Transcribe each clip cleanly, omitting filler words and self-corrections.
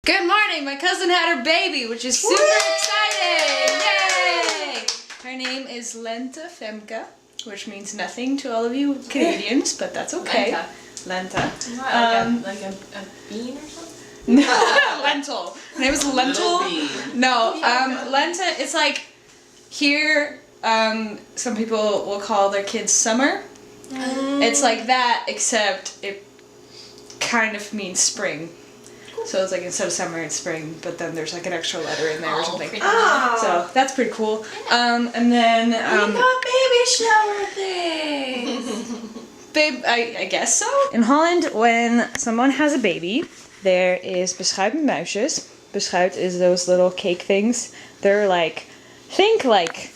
Good morning! My cousin had her baby, which is super exciting! Yay! Her name is Lente Femke, which means nothing to all of you Canadians, but that's okay. Lente. Like a bean or something? No, lentil. Her name is Lentil. No, Lente, it's like here, some people will call their kids Summer. It's like that, except it kind of means spring. So it's like instead of summer, it's spring, but then there's like an extra letter in there or something. So that's pretty cool. And then we got baby shower things. Babe, I guess so. In Holland, when someone has a baby, there is beschuit met muisjes. Beschuit is those little cake things. They're like, think like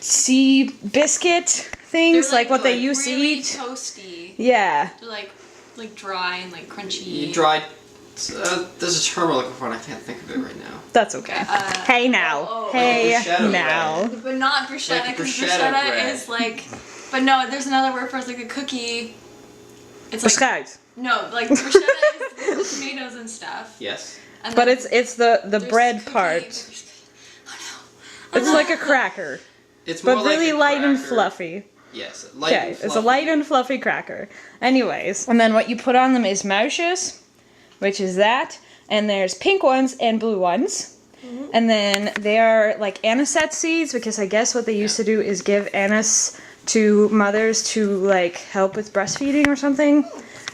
sea biscuit things, like what they used to eat. Toasty. Yeah. They're like dry and like crunchy. Dry. There's a term we're looking for and I can't think of it right now. That's okay. Hey now. Hey like now. bread. But not bruschetta, Like because bruschetta bruschetta bread. is like... But no, there's another word for it, it's like a cookie. It's like... Beschuit. No, like bruschetta is with tomatoes and stuff. Yes. And But then it's the there's bread cookie, part. Oh no. It's like a cracker. It's more But like really a light and cracker. fluffy. Yes, light and fluffy. It's a light and fluffy cracker. Anyways, and then what you put on them is muisjes, which is that. And there's pink ones and blue ones. And then they are like anisette seeds, because I guess what they used to do is give anise to mothers to like help with breastfeeding or something.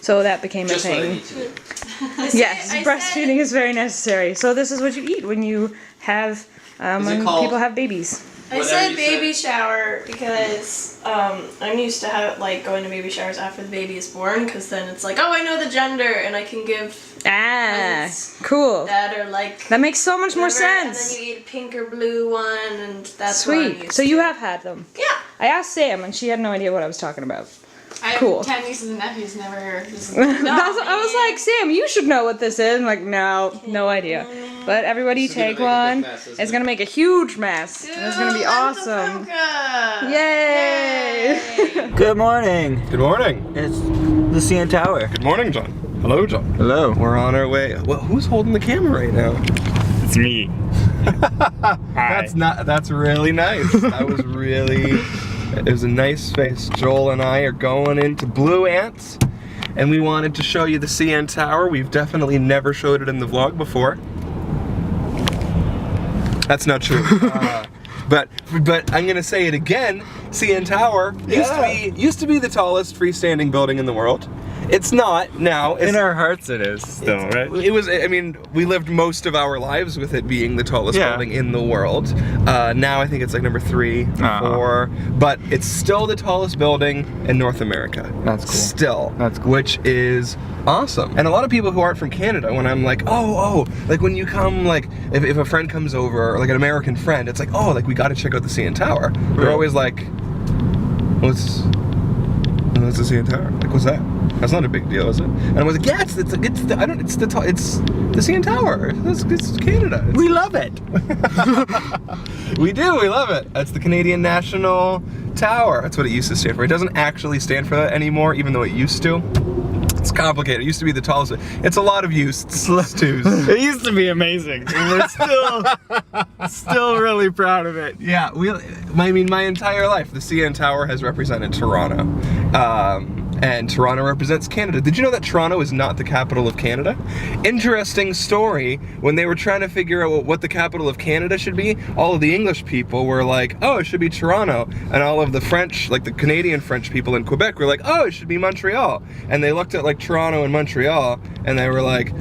So that became Just a what I thing. need to do. Yes, breastfeeding is very necessary. So this is what you eat when you have when called- people have babies. I Whatever said you baby shower because I'm used to going to baby showers after the baby is born, because then it's like, oh, I know the gender and I can give ones Cool. that are like That makes so much more whatever, sense. And then you eat a pink or blue one, and that's what I'm Sweet. used So you to. have had them. Yeah. I asked Sam and she had no idea what I was talking about. I have Cool. 10 nieces and nephews, never heard this. I was like, Sam, you should know what this is. I'm like, no idea. But everybody This is gonna take make a big one. mess, isn't It's it? gonna make a huge mess. And it's gonna be awesome. Yay! Good morning. Good morning. It's the CN Tower. Good morning, John. Hello, John. Hello. We're on our way. Well, who's holding the camera right now? It's me. Hi. That's really nice. It was a nice face. Joel and I are going into Blue Ants, and we wanted to show you the CN Tower. We've definitely never showed it in the vlog before. That's not true. But I'm gonna say it again. CN Tower used to be the tallest freestanding building in the world. It's not now. It's, In our hearts it is still, right? It was, I mean, we lived most of our lives with it being the tallest building in the world. Now I think it's like number 3, 4, but it's still the tallest building in North America. That's cool. Still. That's cool. Which is awesome. And a lot of people who aren't from Canada, when I'm like, like when you come, like, if a friend comes over, or like an American friend, it's like, like we gotta check out the CN Tower. They're always like, what's the CN Tower? Like, what's that? That's not a big deal, is it? And I was like, yeah, it's the CN Tower. It's Canada. We love it. We do. We love it. That's the Canadian National Tower. That's what it used to stand for. It doesn't actually stand for that anymore, even though it used to. It's complicated. It used to be the tallest. It's a lot of uses. It used to be amazing. And we're still really proud of it. Yeah, my entire life, the CN Tower has represented Toronto. And Toronto represents Canada. Did you know that Toronto is not the capital of Canada? Interesting story. When they were trying to figure out what the capital of Canada should be, all of the English people were like, oh, it should be Toronto. And all of the French, like the Canadian French people in Quebec were like, oh, it should be Montreal. And they looked at like Toronto and Montreal, and they were like,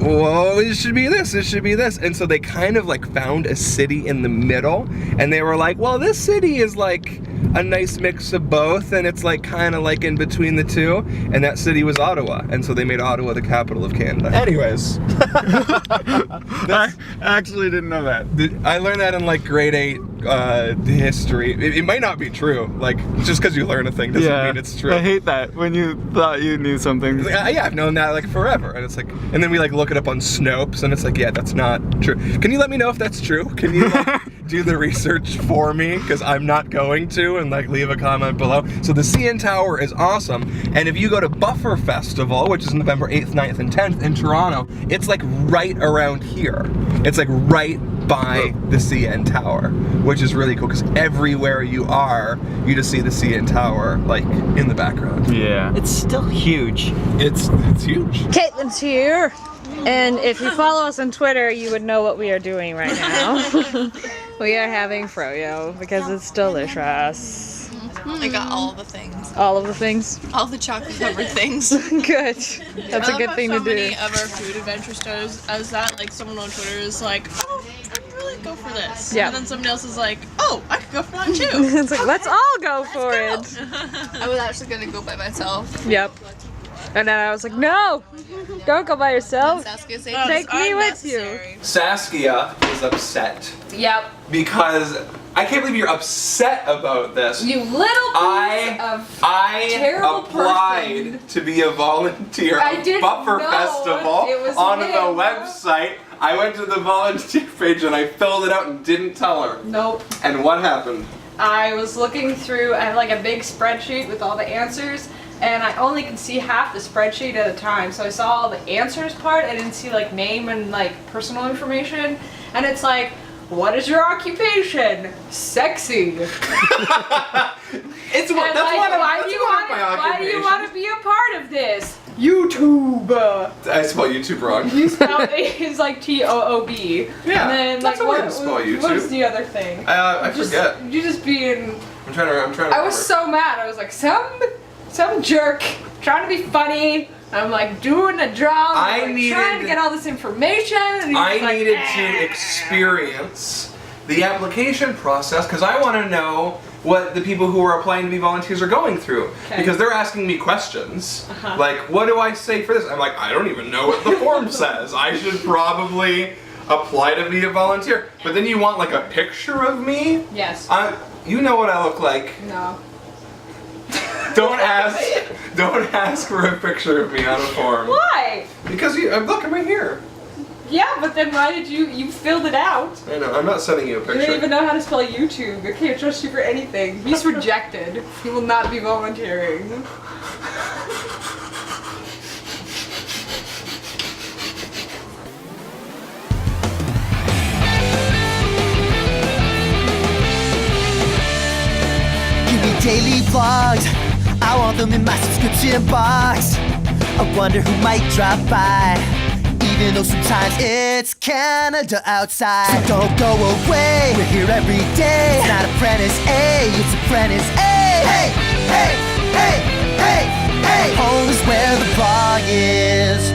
well, it should be this, it should be this. And so they kind of like found a city in the middle, and they were like, well, this city is like a nice mix of both, and it's like kind of like in between the two, and that city was Ottawa, and so they made Ottawa the capital of Canada. Anyways. I actually didn't know that. I learned that in like grade 8 history. It might not be true, like just because you learn a thing doesn't mean it's true. I hate that, when you thought you knew something. Yeah, I've known that like forever, and it's like, and then we like look it up on Snopes, and it's like, yeah, that's not true. Can you let me know if that's true? Can you like, do the research for me because I'm not going to, and like leave a comment below. So the CN Tower is awesome, and if you go to Buffer Festival, which is November 8th, 9th, and 10th in Toronto, it's like right around here. It's like right by the CN Tower, which is really cool because everywhere you are, you just see the CN Tower like in the background. Yeah. It's still huge. It's huge. Caitlin's here. And if you follow us on Twitter, you would know what we are doing right now. We are having froyo because it's delicious. I got all the things. All of the things. All the chocolate covered things. Good. That's a good thing to so do. many of our food adventure stars as that, like someone on Twitter is like, oh, I'd really go for this. Yeah. And then somebody else is like, oh, I could go for that too. It's like, let's all go for it. I was actually gonna go by myself. Yep. And then I was like, no, don't go by yourself. Saskia said, Take me with you. Saskia is upset Yep. because I can't believe you're upset about this. You little piece of I terrible applied person. to be a volunteer I at didn't Buffer know Festival it was on the him. website. I went to the volunteer page and I filled it out and didn't tell her. Nope. And what happened? I was looking through, I have like a big spreadsheet with all the answers, and I only can see half the spreadsheet at a time. So I saw all the answers part, I didn't see like name and like personal information. And it's like, what is your occupation? Sexy. It's And that's like, why do you want to be a part of this? YouTube. I spelled YouTube wrong. You spelled it's like T-O-O-B. Yeah, And then that's like a way to spell what was YouTube. the other thing? I forget. You just being. I'm trying to I remember. was so mad. I was like, some jerk trying to be funny. I'm like doing a drum. trying to get all this information. And he's I like, needed to experience the application process because I want to know what the people who are applying to be volunteers are going through. Okay. Because they're asking me questions. Like, what do I say for this? I'm like, I don't even know what the form says. I should probably apply to be a volunteer. But then you want like a picture of me? Yes. You know what I look like. No. Don't ask for a picture of me on a form. Why? Because look, I'm right here. Yeah, but then why did you filled it out? I know, I'm not sending you a You picture. don't even know how to spell YouTube. I can't trust you for anything. He's rejected. He will not be volunteering. Give me daily vlogs, I want them in my subscription box. I wonder who might drop by, even though sometimes it's Canada outside. So don't go away, we're here every day. It's not ApprenticeEh, it's ApprenticeEh. Hey, hey, hey, hey, hey. Home is where the vlog is.